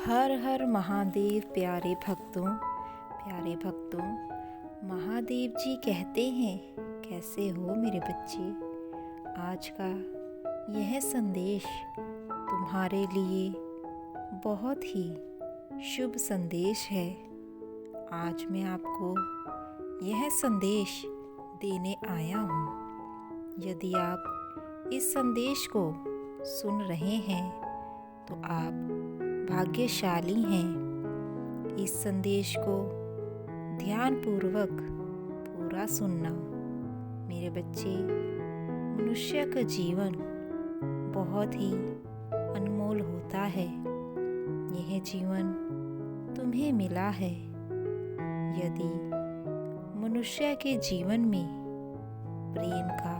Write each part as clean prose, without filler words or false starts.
हर हर महादेव। प्यारे भक्तों, महादेव जी कहते हैं, कैसे हो मेरे बच्चे। आज का यह संदेश तुम्हारे लिए बहुत ही शुभ संदेश है। आज मैं आपको यह संदेश देने आया हूँ। यदि आप इस संदेश को सुन रहे हैं तो आप भाग्यशाली हैं। इस संदेश को ध्यानपूर्वक पूरा सुनना। मेरे बच्चे, मनुष्य का जीवन बहुत ही अनमोल होता है। यह जीवन तुम्हें मिला है। यदि मनुष्य के जीवन में प्रेम का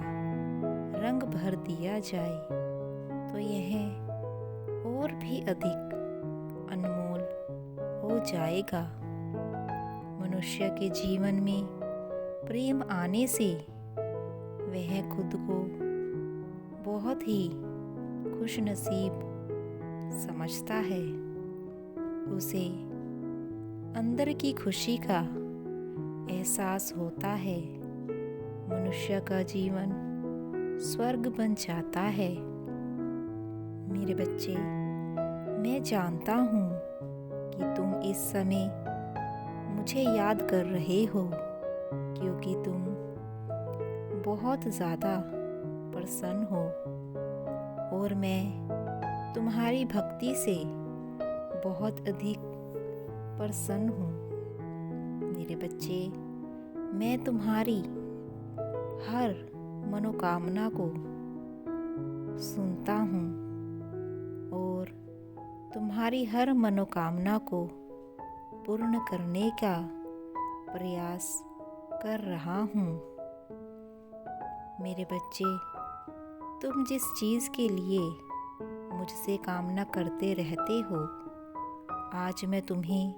रंग भर दिया जाए तो यह और भी अधिक अनमोल हो जाएगा। मनुष्य के जीवन में प्रेम आने से वह खुद को बहुत ही खुशनसीब समझता है। उसे अंदर की खुशी का एहसास होता है। मनुष्य का जीवन स्वर्ग बन जाता है। मेरे बच्चे, मैं जानता हूँ कि तुम इस समय मुझे याद कर रहे हो, क्योंकि तुम बहुत ज़्यादा प्रसन्न हो और मैं तुम्हारी भक्ति से बहुत अधिक प्रसन्न हूँ। मेरे बच्चे, मैं तुम्हारी हर मनोकामना को सुनता हूँ और तुम्हारी हर मनोकामना को पूर्ण करने का प्रयास कर रहा हूँ। मेरे बच्चे, तुम जिस चीज़ के लिए मुझसे कामना करते रहते हो, आज मैं तुम्हें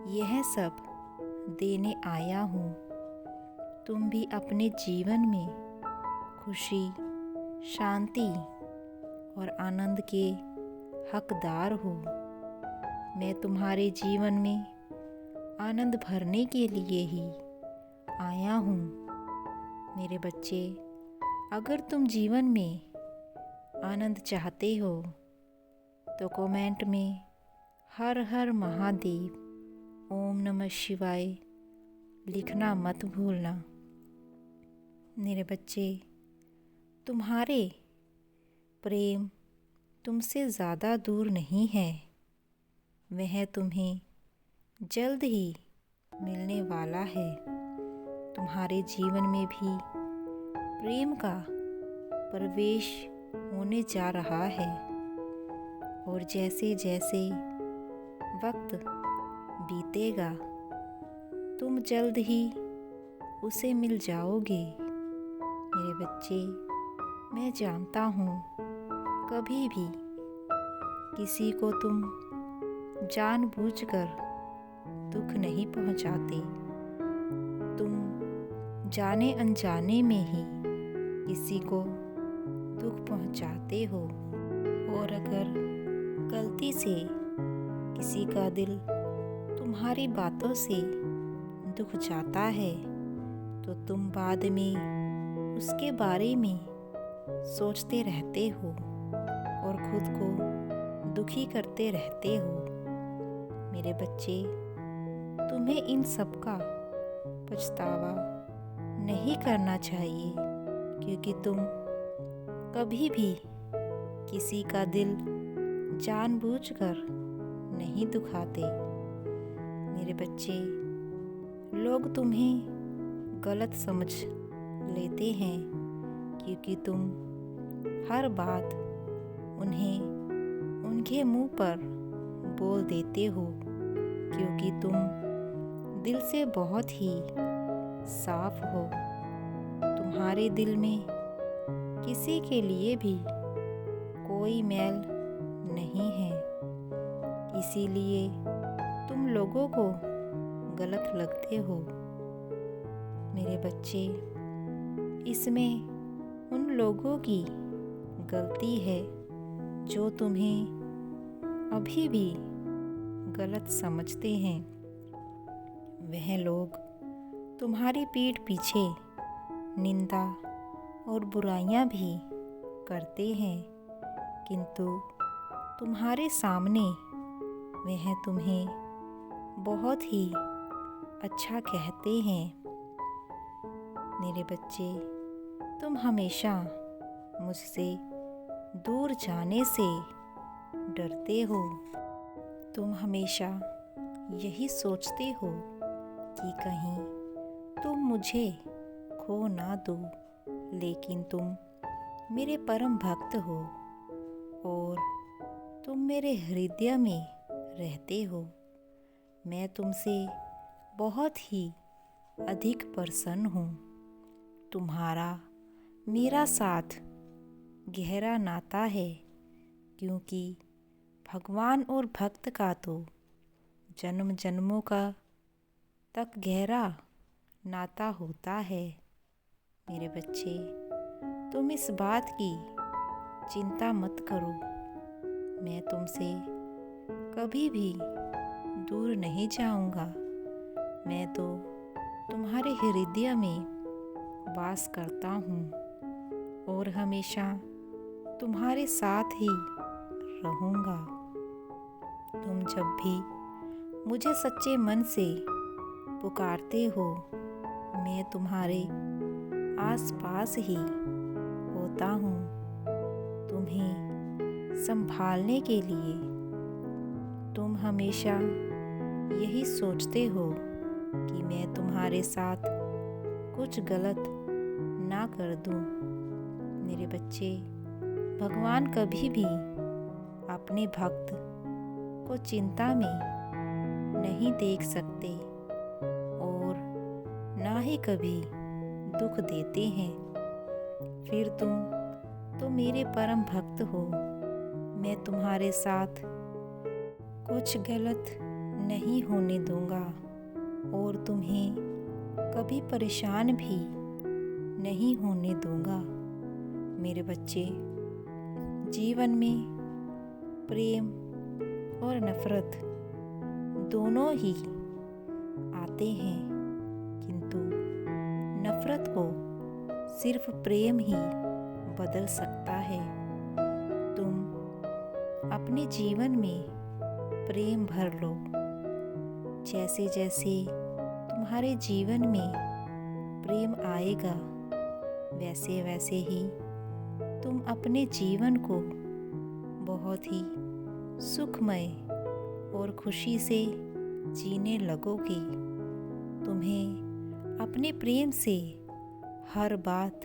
यह सब देने आया हूँ। तुम भी अपने जीवन में खुशी, शांति और आनंद के हकदार हो। मैं तुम्हारे जीवन में आनंद भरने के लिए ही आया हूँ। मेरे बच्चे, अगर तुम जीवन में आनंद चाहते हो तो कमेंट में हर हर महादेव, ओम नमः शिवाय लिखना मत भूलना। मेरे बच्चे, तुम्हारे प्रेम तुमसे ज़्यादा दूर नहीं है। वह तुम्हें जल्द ही मिलने वाला है। तुम्हारे जीवन में भी प्रेम का प्रवेश होने जा रहा है और जैसे जैसे वक्त बीतेगा तुम जल्द ही उसे मिल जाओगे। मेरे बच्चे, मैं जानता हूँ कभी भी किसी को तुम जानबूझकर दुख नहीं पहुँचाते। तुम जाने अनजाने में ही किसी को दुख पहुँचाते हो और अगर गलती से किसी का दिल तुम्हारी बातों से दुख जाता है तो तुम बाद में उसके बारे में सोचते रहते हो और खुद को दुखी करते रहते हो। मेरे बच्चे, तुम्हें इन सब का पछतावा नहीं करना चाहिए, क्योंकि तुम कभी भी किसी का दिल जानबूझकर नहीं दुखाते। मेरे बच्चे, लोग तुम्हें गलत समझ लेते हैं, क्योंकि तुम हर बात उन्हें उनके मुंह पर बोल देते हो, क्योंकि तुम दिल से बहुत ही साफ हो। तुम्हारे दिल में किसी के लिए भी कोई मैल नहीं है, इसीलिए तुम लोगों को गलत लगते हो। मेरे बच्चे, इसमें उन लोगों की गलती है जो तुम्हें अभी भी गलत समझते हैं। वह लोग तुम्हारी पीठ पीछे निंदा और बुराइयां भी करते हैं, किंतु तुम्हारे सामने वह तुम्हें बहुत ही अच्छा कहते हैं। मेरे बच्चे, तुम हमेशा मुझसे दूर जाने से डरते हो। तुम हमेशा यही सोचते हो कि कहीं तुम मुझे खो ना दो, लेकिन तुम मेरे परम भक्त हो और तुम मेरे हृदय में रहते हो। मैं तुमसे बहुत ही अधिक प्रसन्न हूँ। तुम्हारा मेरा साथ गहरा नाता है, क्योंकि भगवान और भक्त का तो जन्म जन्मों का तक गहरा नाता होता है। मेरे बच्चे, तुम इस बात की चिंता मत करो। मैं तुमसे कभी भी दूर नहीं जाऊंगा। मैं तो तुम्हारे हृदय में वास करता हूँ और हमेशा तुम्हारे साथ ही रहूँगा। तुम जब भी मुझे सच्चे मन से पुकारते हो, मैं तुम्हारे आसपास ही होता हूँ, तुम्हें संभालने के लिए। तुम हमेशा यही सोचते हो कि मैं तुम्हारे साथ कुछ गलत ना कर दूँ। मेरे बच्चे, भगवान कभी भी अपने भक्त को चिंता में नहीं देख सकते और ना ही कभी दुख देते हैं। फिर तुम तो मेरे परम भक्त हो। मैं तुम्हारे साथ कुछ गलत नहीं होने दूंगा और तुम्हें कभी परेशान भी नहीं होने दूंगा। मेरे बच्चे, जीवन में प्रेम और नफरत दोनों ही आते हैं, किंतु नफरत को सिर्फ प्रेम ही बदल सकता है। तुम अपने जीवन में प्रेम भर लो। जैसे जैसे तुम्हारे जीवन में प्रेम आएगा, वैसे वैसे ही तुम अपने जीवन को बहुत ही सुखमय और खुशी से जीने लगोगे। तुम्हें अपने प्रेम से हर बात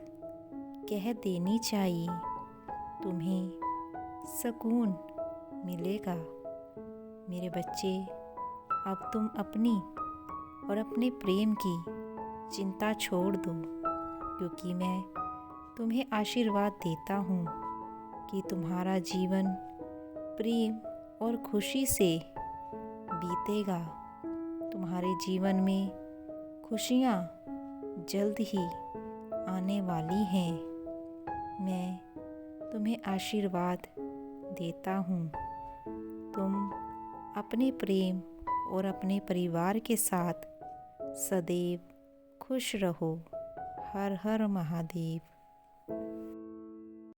कह देनी चाहिए। तुम्हें सुकून मिलेगा। मेरे बच्चे, अब तुम अपनी और अपने प्रेम की चिंता छोड़ दो, क्योंकि मैं तुम्हें आशीर्वाद देता हूँ कि तुम्हारा जीवन प्रेम और खुशी से बीतेगा। तुम्हारे जीवन में खुशियाँ जल्द ही आने वाली हैं। मैं तुम्हें आशीर्वाद देता हूँ। तुम अपने प्रेम और अपने परिवार के साथ सदैव खुश रहो। हर हर महादेव।